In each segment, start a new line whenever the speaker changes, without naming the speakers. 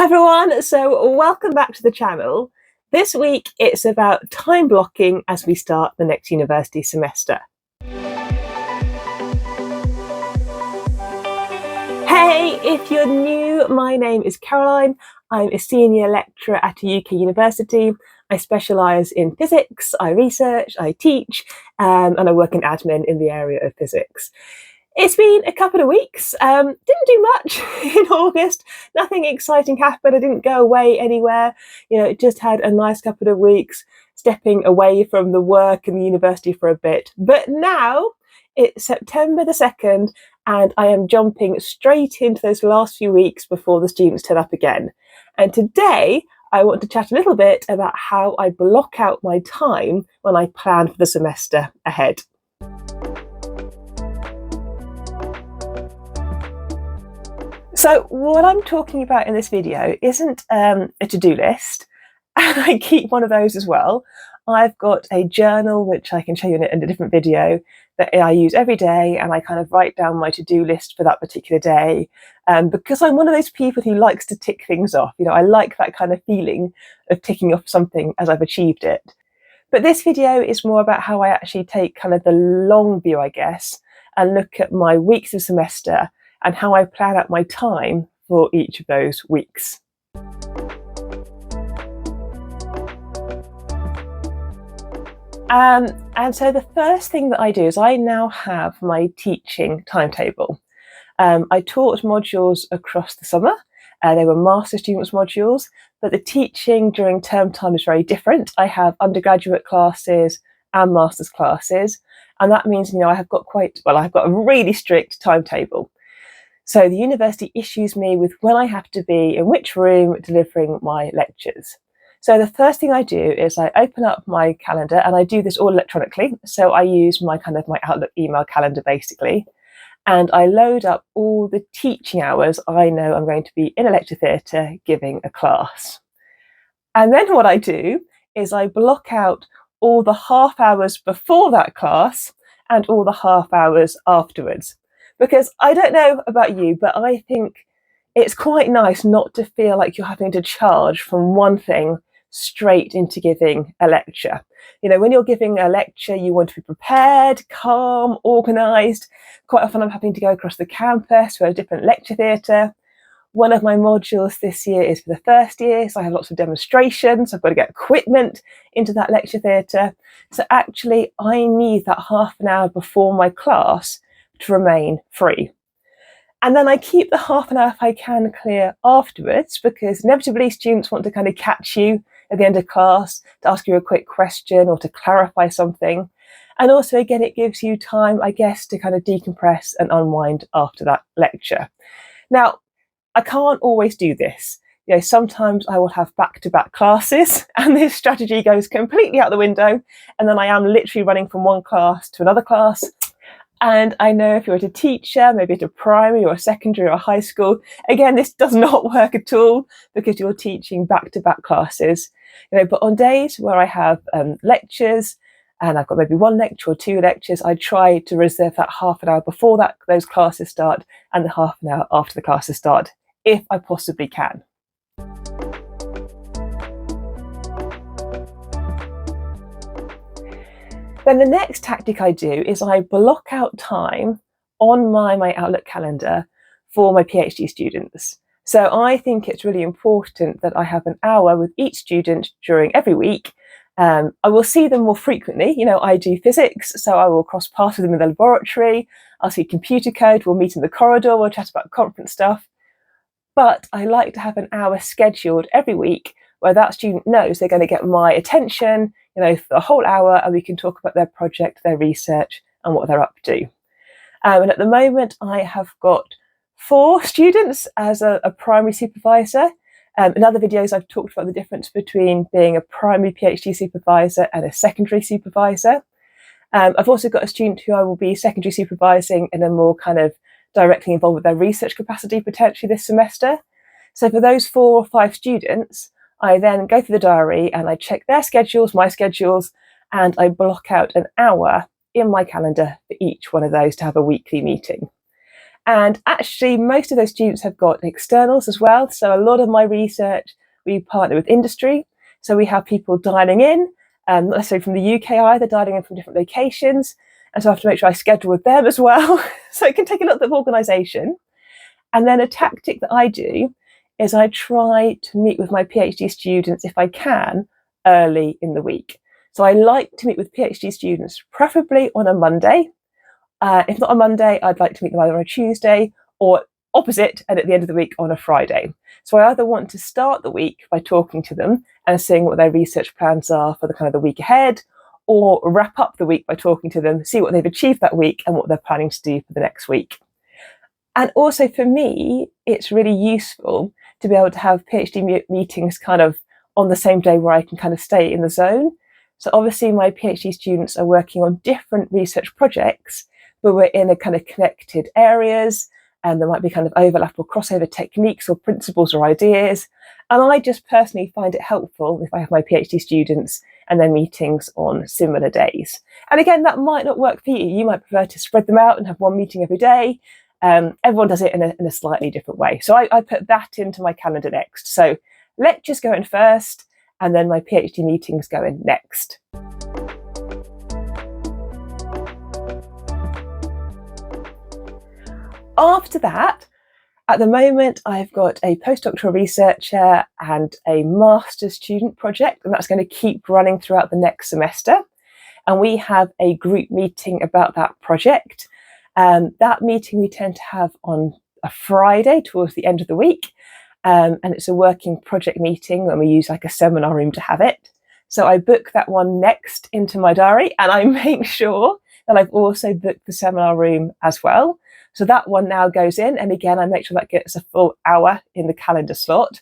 Hi everyone, so welcome back to the channel. This week it's about time blocking as we start the next university semester. Hey, if you're new, my name is Caroline. I'm a senior lecturer at a UK university. I specialise in physics, I research, I teach, and I work in admin in the area of physics. It's been a couple of weeks. Didn't do much in August. Nothing exciting happened. I didn't go away anywhere. Just had a nice couple of weeks stepping away from the work and the university for a bit. But now it's September the 2nd and I am jumping straight into those last few weeks before the students turn up again. And today I want to chat a little bit about how I block out my time when I plan for the semester ahead. So what I'm talking about in this video isn't a to-do list, and I keep one of those as well. I've got a journal, which I can show you in a different video, that I use every day, and I kind of write down my to-do list for that particular day, because I'm one of those people who likes to tick things off. I like that kind of feeling of ticking off something as I've achieved it. But this video is more about how I actually take kind of the long view, I guess, and look at my weeks of semester and how I plan out my time for each of those weeks. And so the first thing that I do is I now have my teaching timetable. I taught modules across the summer. They were master students modules, but the teaching during term time is very different. I have undergraduate classes and master's classes, and that means I have got a really strict timetable. So the university issues me with when I have to be in which room delivering my lectures. So the first thing I do is I open up my calendar, and I do this all electronically. So I use my Outlook email calendar basically, and I load up all the teaching hours I know I'm going to be in a lecture theatre giving a class. And then what I do is I block out all the half hours before that class and all the half hours afterwards. Because I don't know about you, but I think it's quite nice not to feel like you're having to charge from one thing straight into giving a lecture. When you're giving a lecture, you want to be prepared, calm, organised. Quite often I'm having to go across the campus to a different lecture theatre. One of my modules this year is for the first year, so I have lots of demonstrations. I've got to get equipment into that lecture theatre. So actually, I need that half an hour before my class to remain free. And then I keep the half an hour if I can clear afterwards, because inevitably students want to kind of catch you at the end of class to ask you a quick question or to clarify something. And also, again, it gives you time, I guess, to kind of decompress and unwind after that lecture. Now, I can't always do this. Sometimes I will have back-to-back classes and this strategy goes completely out the window, and then I am literally running from one class to another class. And I know if you're a teacher, maybe at a primary or a secondary or a high school, again, this does not work at all because you're teaching back-to-back classes. But on days where I have lectures and I've got maybe one lecture or two lectures, I try to reserve that half an hour before those classes start and the half an hour after the classes start, if I possibly can. Then the next tactic I do is I block out time on my Outlook calendar for my PhD students. So I think it's really important that I have an hour with each student during every week. I will see them more frequently. I do physics, so I will cross paths with them in the laboratory. I'll see computer code, we'll meet in the corridor, we'll chat about conference stuff. But I like to have an hour scheduled every week where that student knows they're going to get my attention, for the whole hour, and we can talk about their project, their research, and what they're up to. And at the moment, I have got 4 students as a primary supervisor. In other videos, I've talked about the difference between being a primary PhD supervisor and a secondary supervisor. I've also got a student who I will be secondary supervising in a more kind of directly involved with their research capacity potentially this semester. So for those 4 or 5 students, I then go through the diary and I check their schedules, my schedules, and I block out an hour in my calendar for each one of those to have a weekly meeting. And actually, most of those students have got externals as well. So a lot of my research, we partner with industry. So we have people dialing in, not necessarily from the UK either, dialing in from different locations. And so I have to make sure I schedule with them as well. So it can take a little bit of organisation. And then a tactic that I do is I try to meet with my PhD students, if I can, early in the week. So I like to meet with PhD students, preferably on a Monday. If not a Monday, I'd like to meet them either on a Tuesday or opposite, and at the end of the week on a Friday. So I either want to start the week by talking to them and seeing what their research plans are for the kind of the week ahead, or wrap up the week by talking to them, see what they've achieved that week and what they're planning to do for the next week. And also for me, it's really useful to be able to have PhD meetings kind of on the same day where I can kind of stay in the zone. So obviously my PhD students are working on different research projects, but we're in a kind of connected areas, and there might be kind of overlap or crossover techniques or principles or ideas. And I just personally find it helpful if I have my PhD students and their meetings on similar days. And again, that might not work for you. You might prefer to spread them out and have one meeting every day. Everyone does it in a slightly different way. So I put that into my calendar next. So lectures go in first, and then my PhD meetings go in next. After that, at the moment, I've got a postdoctoral researcher and a master's student project, and that's going to keep running throughout the next semester. And we have a group meeting about that project. That meeting we tend to have on a Friday towards the end of the week. And it's a working project meeting, and we use like a seminar room to have it. So I book that one next into my diary, and I make sure that I've also booked the seminar room as well. So that one now goes in, and again, I make sure that gets a full hour in the calendar slot.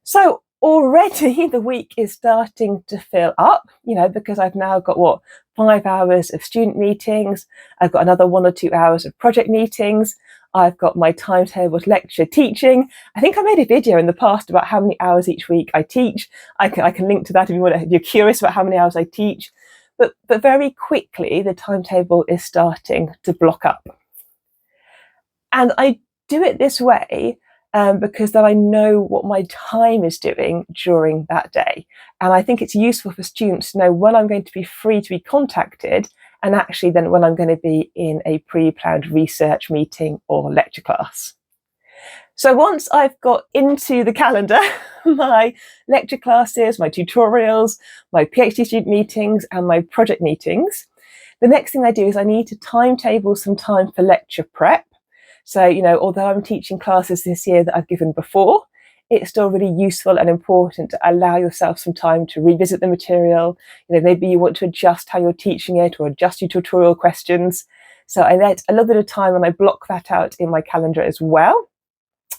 So already the week is starting to fill up, because I've now got 5 hours of student meetings. I've got another 1 or 2 hours of project meetings. I've got my timetabled lecture teaching. I think I made a video in the past about how many hours each week I teach. I can link to that if you're curious about how many hours I teach. But very quickly, the timetable is starting to block up. And I do it this way because then I know what my time is doing during that day. And I think it's useful for students to know when I'm going to be free to be contacted, and actually then when I'm going to be in a pre-planned research meeting or lecture class. So once I've got into the calendar my lecture classes, my tutorials, my PhD student meetings, and my project meetings, the next thing I do is I need to timetable some time for lecture prep. So, although I'm teaching classes this year that I've given before, it's still really useful and important to allow yourself some time to revisit the material. Maybe you want to adjust how you're teaching it or adjust your tutorial questions. So I let a little bit of time and I block that out in my calendar as well.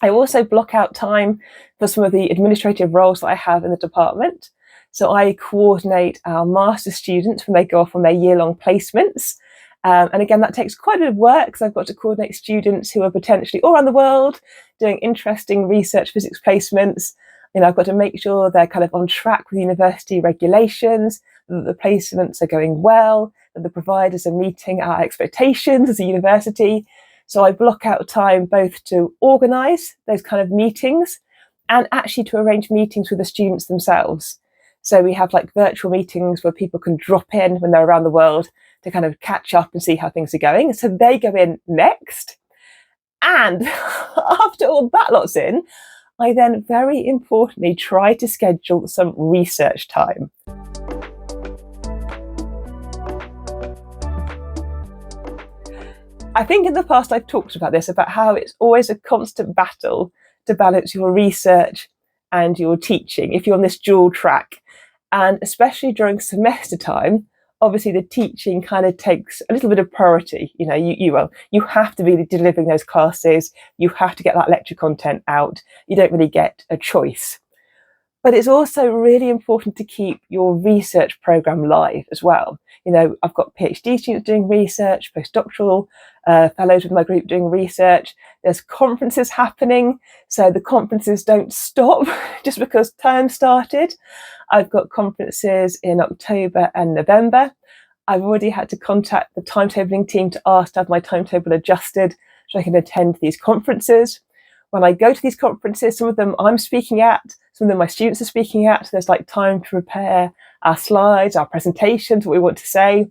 I also block out time for some of the administrative roles that I have in the department. So I coordinate our master's students when they go off on their year-long placements. And again, that takes quite a bit of work because I've got to coordinate students who are potentially all around the world doing interesting research physics placements. I've got to make sure they're kind of on track with university regulations, that the placements are going well, that the providers are meeting our expectations as a university. So I block out time both to organise those kind of meetings and actually to arrange meetings with the students themselves. So we have like virtual meetings where people can drop in when they're around the world to kind of catch up and see how things are going. So they go in next. And after all that lot's in, I then very importantly try to schedule some research time. I think in the past I've talked about this, about how it's always a constant battle to balance your research and your teaching if you're on this dual track. And especially during semester time, obviously the teaching kind of takes a little bit of priority. You have to be delivering those classes. You have to get that lecture content out. You don't really get a choice. But it's also really important to keep your research program live as well. I've got PhD students doing research, postdoctoral fellows with my group doing research. There's conferences happening, so the conferences don't stop just because term started. I've got conferences in October and November. I've already had to contact the timetabling team to ask to have my timetable adjusted so I can attend these conferences. When I go to these conferences, some of them I'm speaking at, some of them my students are speaking at. There's like time to prepare our slides, our presentations, what we want to say.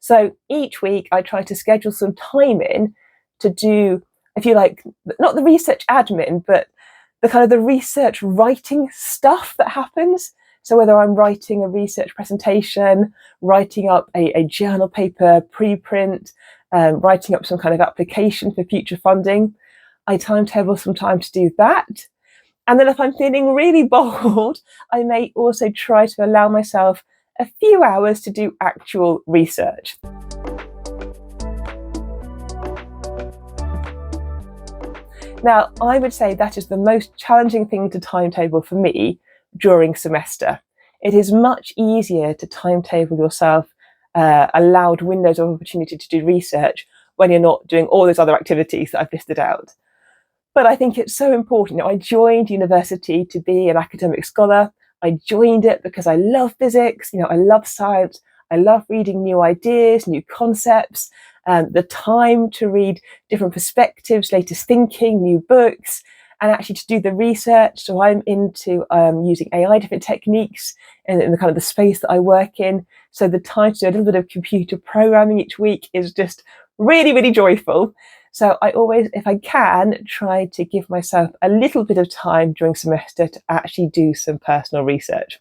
So each week I try to schedule some time in to do, if you like, not the research admin, but the kind of the research writing stuff that happens. So whether I'm writing a research presentation, writing up a journal paper preprint, writing up some kind of application for future funding, I timetable some time to do that. And then if I'm feeling really bored, I may also try to allow myself a few hours to do actual research. Now, I would say that is the most challenging thing to timetable for me during semester. It is much easier to timetable yourself allowed windows of opportunity to do research when you're not doing all those other activities that I've listed out. But I think it's so important. I joined university to be an academic scholar. I joined it because I love physics, I love science, I love reading new ideas, new concepts, the time to read different perspectives, latest thinking, new books, and actually to do the research. So I'm into using AI, different techniques in the kind of the space that I work in. So the time to do a little bit of computer programming each week is just really, really joyful. So I always, if I can, try to give myself a little bit of time during semester to actually do some personal research.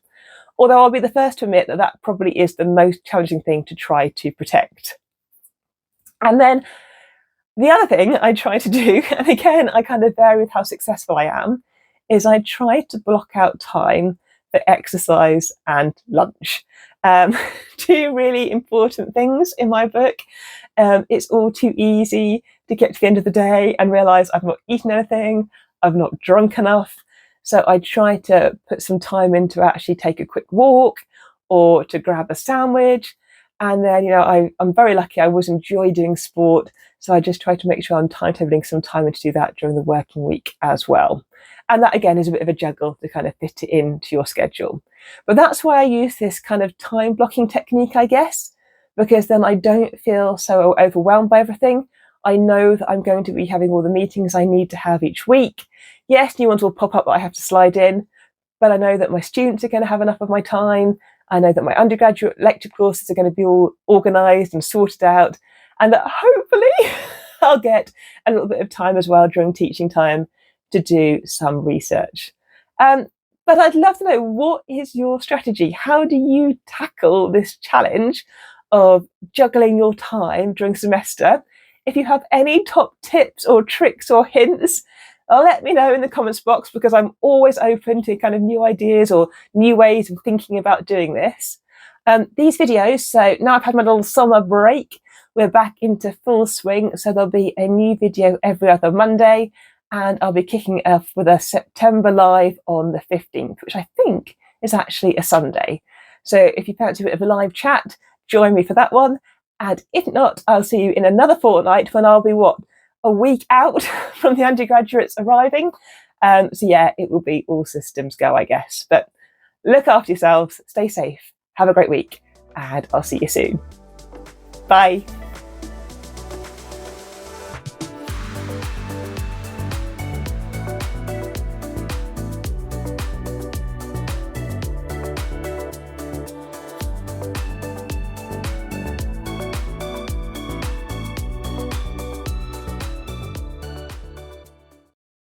Although I'll be the first to admit that that probably is the most challenging thing to try to protect. And then the other thing I try to do, and again, I kind of vary with how successful I am, is I try to block out time for exercise and lunch. Two really important things in my book. It's all too easy to get to the end of the day and realise I've not eaten anything, I've not drunk enough. So I try to put some time in to actually take a quick walk or to grab a sandwich. And then, I'm very lucky, I always enjoy doing sport. So I just try to make sure I'm timetabling some time in to do that during the working week as well. And that, again, is a bit of a juggle to kind of fit it into your schedule. But that's why I use this kind of time blocking technique, I guess, because then I don't feel so overwhelmed by everything. I know that I'm going to be having all the meetings I need to have each week. Yes, new ones will pop up that I have to slide in, but I know that my students are going to have enough of my time. I know that my undergraduate lecture courses are going to be all organised and sorted out, and that hopefully I'll get a little bit of time as well during teaching time to do some research. But I'd love to know, what is your strategy? How do you tackle this challenge of juggling your time during semester? If you have any top tips or tricks or hints, let me know in the comments box, because I'm always open to kind of new ideas or new ways of thinking about doing this. These videos, so now I've had my little summer break, we're back into full swing. So there'll be a new video every other Monday, and I'll be kicking off with a September live on the 15th, which I think is actually a Sunday. So if you fancy a bit of a live chat, join me for that one. And if not, I'll see you in another fortnight when I'll be, a week out from the undergraduates arriving. So yeah, it will be all systems go, I guess. But look after yourselves, stay safe, have a great week, and I'll see you soon. Bye.